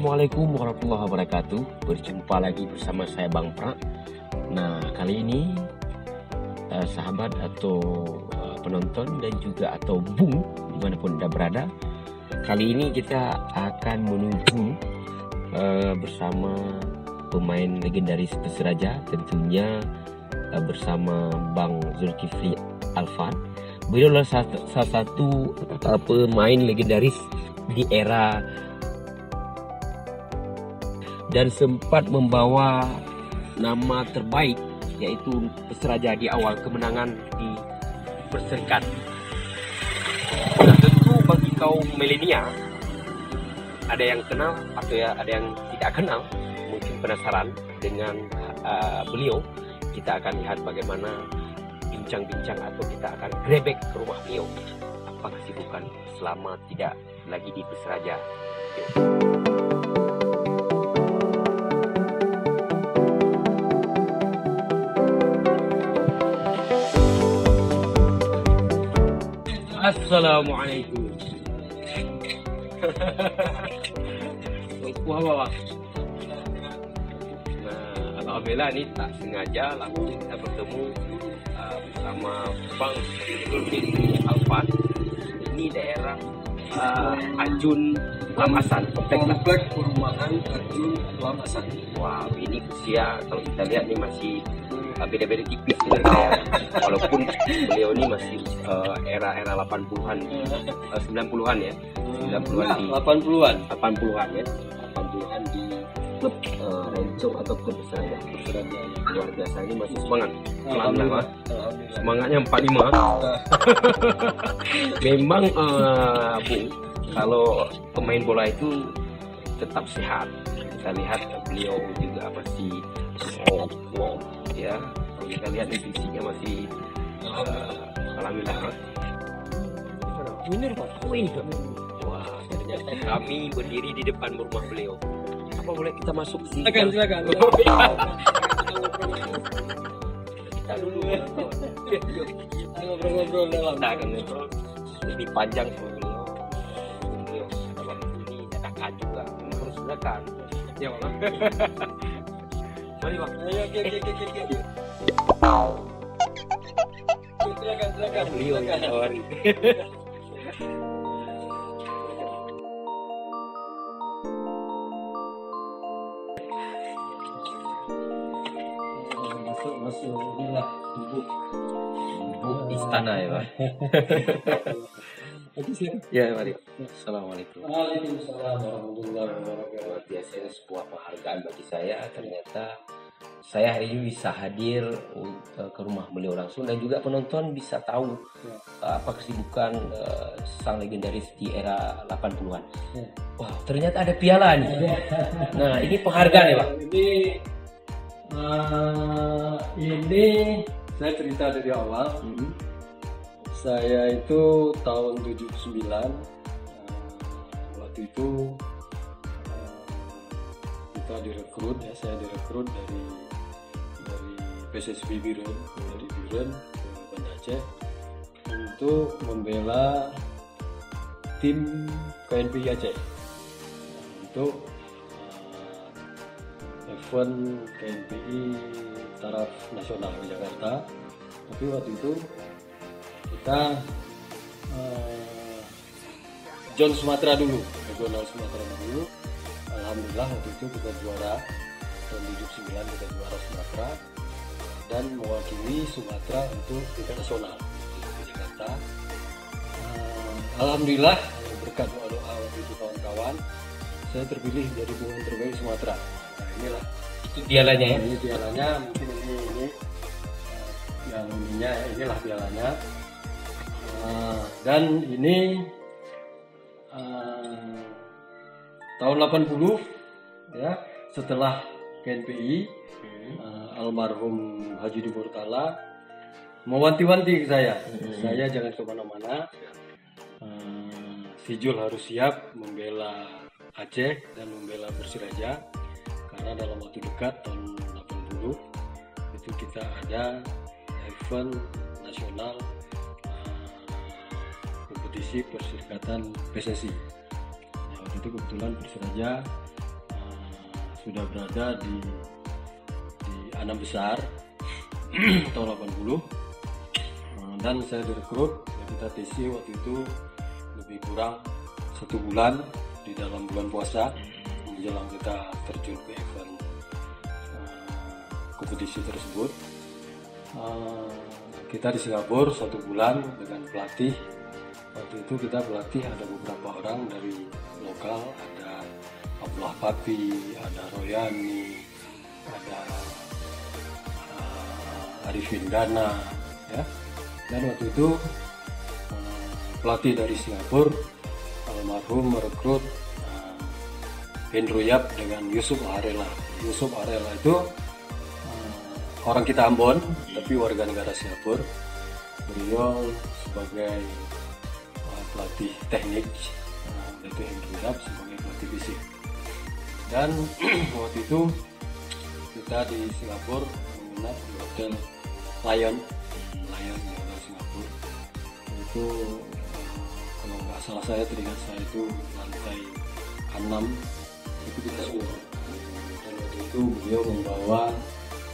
Assalamualaikum warahmatullahi wabarakatuh. Berjumpa lagi bersama saya Bang Prak. Nah, kali ini sahabat atau penonton dan juga atau Bung dimanapun Anda berada, kali ini kita akan menuju bersama pemain legendaris Persiraja, tentunya bersama Bang Zulkifli Alfan. Beliau adalah salah satu pemain legendaris di era dan sempat membawa nama terbaik yaitu Persiraja di awal kemenangan di Perserikatan. Nah, tentu bagi kaum milenial ada yang kenal atau ya ada yang tidak kenal, mungkin penasaran dengan beliau. Kita akan lihat bagaimana bincang-bincang atau kita akan grebek ke rumah beliau. Apa kesibukan selama tidak lagi di Persiraja? Assalamualaikum. Wah. Nah, alhamdulillah ini tak sengaja langsung kita bertemu bersama Bang Zulkifli Alfan. Ini daerah Ajun Lamasan, komplek perumahan Ajun Lamasan. Wow, ini usia kalau kita lihat ini masih beda-beda tipis dengan saya. Walaupun beliau ini masih era 80-an, 90-an ya. 90-an di 80-an ya. 80-an di klub Renco atau klub Persiraja. Luar biasa, ini masih semangat. Alhamdulillah. Semangatnya 45. Memang Bung, kalau pemain bola itu tetap sehat. Kita lihat beliau juga masih wow, ya. Kalau kita lihat nih fisiknya masih alhamdulillah. Bener Pak. Wah, ternyata kami berdiri di depan rumah beliau. Apa boleh kita masuk sih? Silakan. Kita dulu ya. Kita ngobrol-ngobrol dalam. Kita akan ngobrol lebih panjang sama beliau. Beliau ada waktu ini dadakan juga. Harus dadakan. Ya Bang. Mari Bang. Ayo, oke. Silakan. Beliau yang tawari. Masuk inilah bubuk istana ya Pak. Ya mari. Assalamualaikum. Waalaikumsalam warahmatullahi wabarakatuh. Luar biasa, ini sebuah penghargaan bagi saya. Ternyata saya hari ini bisa hadir ke rumah beliau langsung dan juga penonton bisa tahu apa kesibukan sang legendaris di era 80-an. Wah, ternyata ada piala nih. Nah, ini penghargaan ya Pak. Ini saya cerita dari awal. Saya itu tahun 79. Waktu itu kita direkrut ya, saya direkrut dari PSSB Biren, dari Biren ke Banda Aceh untuk membela tim KNPI Aceh untuk event KNPI taraf nasional di Jakarta. Tapi waktu itu kita John Sumatera dulu, regional Sumatera dulu. Alhamdulillah waktu itu kita juara, tahun 79 kita juara Sumatera dan mewakili Sumatera untuk tingkat nasional di Jakarta. Alhamdulillah berkat doa waktu itu kawan-kawan, saya terpilih jadi pemain terbaik Sumatera. Nah, inilah Itu pialanya ya. Ini pialanya, mungkin ini inilah pialanya. Dan ini tahun 80 ya, setelah KNPI almarhum Haji Murtala mewanti-wanti ke saya, saya jangan kemana-mana, si Jul harus siap membela Aceh dan membela Persiraja, karena dalam waktu dekat tahun 80 itu kita ada event nasional kompetisi Perserikatan PSSI. Waktu itu kebetulan Persiraja sudah berada di A6 besar tahun 80. Dan saya direkrut, ya kita TC waktu itu lebih kurang 1 bulan di dalam bulan puasa menjelang kita terjun ke event kompetisi tersebut. Kita di Singapura 1 bulan dengan pelatih. Waktu itu kita pelatih ada beberapa orang dari lokal, ada Abdullah Papi, ada Royani, ada Arifin Dana, ya. Dan waktu itu pelatih dari Singapura almarhum merekrut Hendro Yap dengan Yusuf Arela. Yusuf Arela itu orang kita Ambon tapi warga negara Singapura. Beliau sebagai pelatih teknik, yaitu Hendro Yap sebagai pelatih fisik. Dan waktu itu kita di Singapura menginap di hotel Lion di hotel Singapura. Itu kalau nggak salah saya teringat saya itu lantai 6 itu kita semua. Dan waktu itu beliau membawa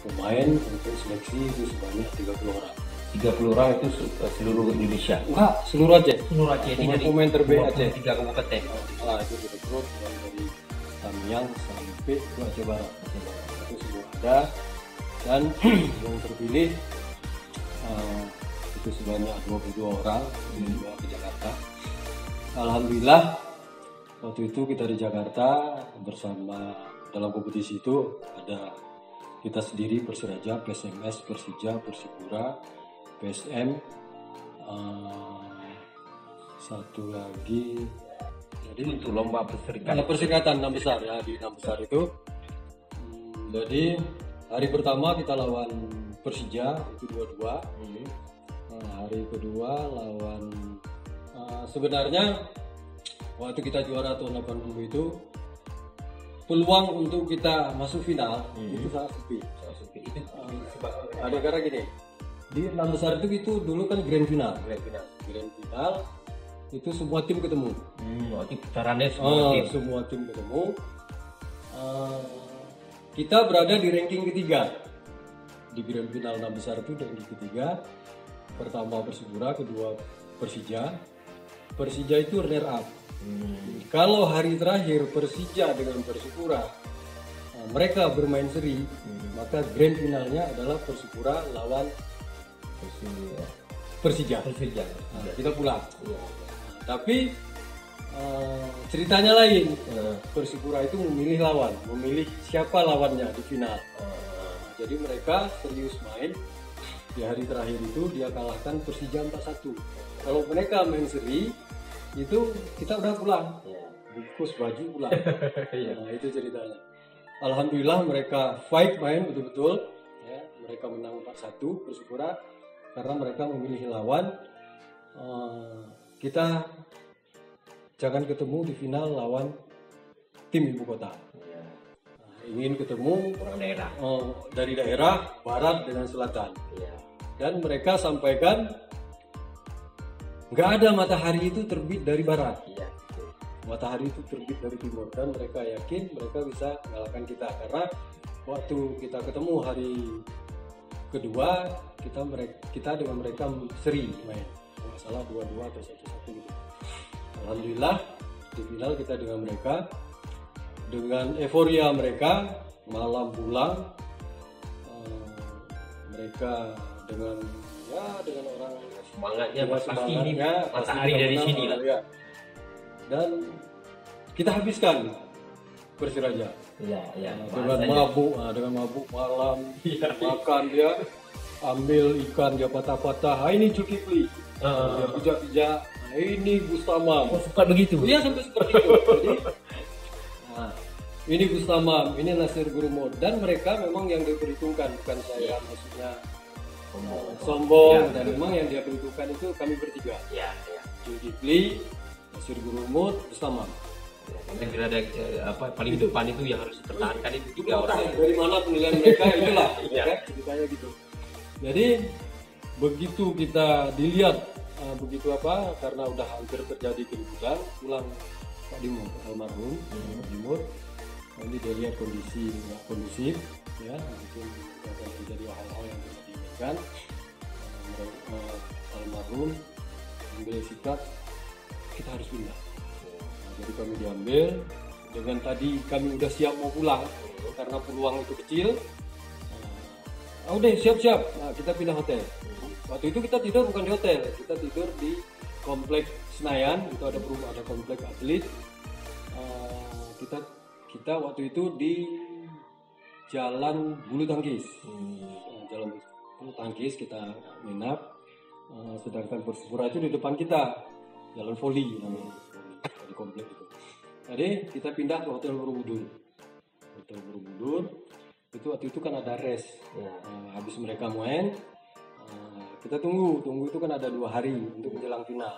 pemain untuk seleksi itu sebanyak 30 orang. 30 orang itu seluruh Indonesia? Enggak, seluruh Aceh. Seluruh Aceh. Pemain terbaik Aceh. 3 kabupaten. Itu direkrut dari Tamiang sampai ke Aceh Barat. Itu semua ada. Dan yang terpilih itu sebanyak 22 orang dibawa ke Jakarta. Alhamdulillah waktu itu kita di Jakarta bersama dalam kompetisi itu ada kita sendiri Persiraja, PSMS, Persija, Persipura, PSM, satu lagi. Jadi untuk lomba perserikatan. Perserikatan 6 besar ya, di 6 besar itu. Jadi hari pertama kita lawan Persija itu 2-2. Hari kedua lawan sebenarnya waktu kita juara tahun 80 itu peluang untuk kita masuk final itu sangat sepi. Ada gara gini. Di 6 besar itu dulu kan grand final. Grand final itu semua tim ketemu. Berarti putarannya semua tim ketemu. Kita berada di ranking ketiga di grand final 6 besar itu, ranking ketiga. Pertama Persipura, kedua Persija. Persija itu runner up. Kalau hari terakhir Persija dengan Persipura mereka bermain seri, maka grand finalnya adalah Persipura lawan Persija. Kita pulang. Tapi ceritanya lain. Persipura itu memilih lawan, memilih siapa lawannya di final. Jadi mereka serius main. Di hari terakhir itu dia kalahkan Persija 4-1. Kalau mereka main seri itu kita udah pulang, bungkus baju pulang. Nah, itu ceritanya. Alhamdulillah mereka fight main betul-betul, ya. Mereka menang 4-1 Persipura karena mereka memilih lawan. Kita jangan ketemu di final lawan tim ibu kota. Ingin ketemu orang daerah dari daerah barat dengan selatan. Dan mereka sampaikan nggak ada matahari itu terbit dari barat. Matahari itu terbit dari timur, dan mereka yakin mereka bisa mengalahkan kita karena waktu kita ketemu hari kedua kita dengan mereka seri main, nggak salah 2-2 atau 1-1 gitu. Alhamdulillah di final kita dengan mereka, dengan euforia mereka malam pulang, mereka dengan orang semangatnya pasti ini matahari dari sini lah. Ya. Dan kita habiskan Persiraja. Dengan mabuk malam, makan dia, ambil ikan dia patah-patah. Ini Zulkifli, dia pijak-pijak. Ini Gustama. Suka begitu? Iya, sampai seperti itu. Jadi, ini Gustama, ini Nasir Gurumod, dan mereka memang yang diperhitungkan, bukan saya, maksudnya sombong. Dan memang yang dia perhitungkan itu kami bertiga. Zulkifli, Nasir Gurumod, Gustama. Dan ada paling depan itu yang harus dipertahankan itu 3 orang. Dari mana penilaian mereka itulah, ceritanya gitu. Jadi begitu kita dilihat karena udah hampir terjadi keributan, pulang Pak Dimur almarhum Dimur, ini dilihat kondisi nggak kondusif ya, mungkin akan terjadi hal-hal yang tidak diinginkan. Almarhum ambil sikap kita harus pindah. Jadi kami diambil dengan tadi kami udah siap mau pulang karena peluang itu kecil. Udah siap-siap, nah, kita pindah hotel. Waktu itu kita tidur bukan di hotel, kita tidur di komplek Senayan, itu ada komplek atlet. Kita waktu itu di Jalan Bulu Tangkis. Jalan Bulu Tangkis kita menginap, sedangkan Persipura itu di depan kita, Jalan Voli namanya, di komplek itu. Jadi kita pindah ke Hotel Borobudur. Hotel Borobudur itu waktu itu kan ada rest. Habis mereka main, kita tunggu itu kan ada 2 hari untuk menjelang final.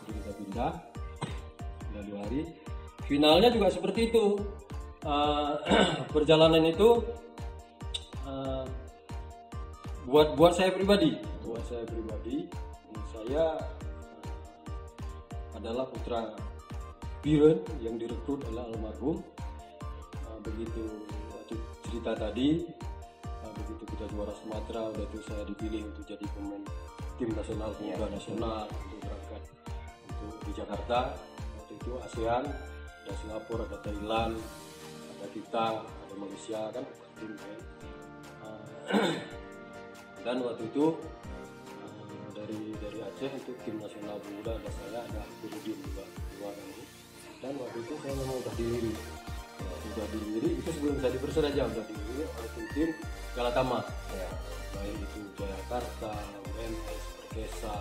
Jadi kita pindah 2 hari. Finalnya juga seperti itu. Perjalanan itu buat saya pribadi, saya adalah putra Biren yang direkrut oleh almarhum. Begitu waktu cerita tadi, begitu kita juara Sumatera, waktu itu saya dipilih untuk jadi pemain tim nasional, pemuda nasional untuk berangkat untuk di Jakarta. Waktu itu ASEAN, ada Singapura, ada Thailand, ada kita, ada Malaysia kan, tim kan. Dan waktu itu dari Aceh untuk tim nasional pemuda ada saya, ada Firudin juga keluar ini. Dan waktu itu saya memang udah dilirik. Udah dilirik itu sebelum saya dipersel aja udah dilirik oleh tim Galatama. Baik itu Jakarta, UMS, Perkesa,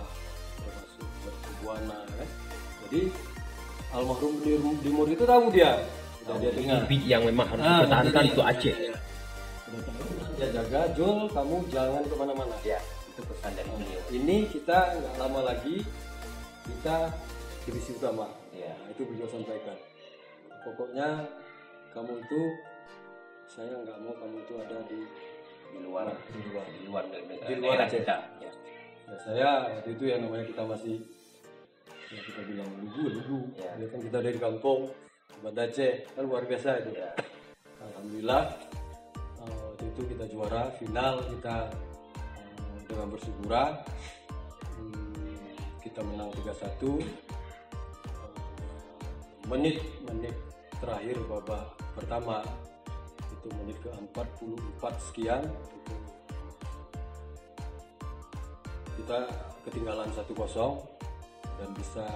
termasuk Berkubuana kan. Jadi almarhum Dimur itu tahu dia. Dia dengar. Yang memang harus dipertahankan itu Aceh. Dia jaga, Jul, kamu jangan kemana-mana. Ya, itu pesan dari beliau. Ini kita nggak lama lagi kita divisi utama. Ya, itu beliau sampaikan. Pokoknya kamu itu, saya nggak mau kamu itu ada di luar Aceh. Ya, saya waktu itu yang namanya kita masih, ya kita bilang lugu. Ya kan kita dari kampung, Banda Aceh, kan luar biasa itu. Ya. Alhamdulillah. Waktu itu kita juara final, kita dengan Persipura kita menang 3-1. Menit terakhir babak pertama itu menit ke 44 sekian itu kita ketinggalan 1-0 dan bisa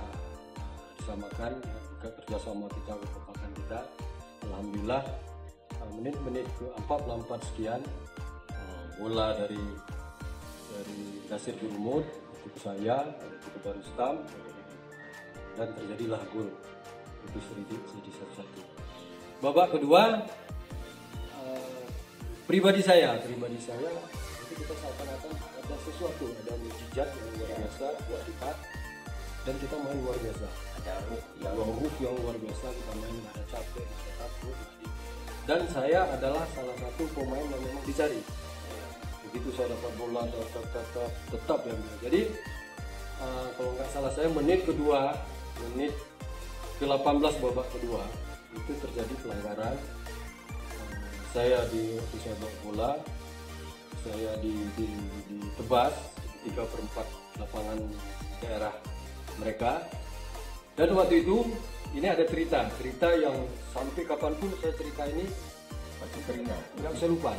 disamakan kerjasama kita, kekompakan kita. Alhamdulillah menit ke 44 sekian bola dari Nasir Jurumut itu ke saya, itu ke Darustam, dan terjadilah gol itu jadi 1-1. Babak kedua pribadi saya itu kita seakan-akan ada sesuatu, ada mukjizat yang luar biasa buat kita, dan kita main luar biasa. Ada ruh yang luar biasa, kita main nggak ada capek, nggak ada takut. Dan saya adalah salah satu pemain yang memang dicari. Begitu saya dapat bola tetap yang bisa. Jadi kalau nggak salah saya menit ke-18 babak kedua itu terjadi pelanggaran. Saya saya bawa bola, saya ditebas 3/4 lapangan daerah mereka. Dan waktu itu ini ada cerita yang sampai kapanpun saya cerita ini pasti teringat, nggak bisa lupa.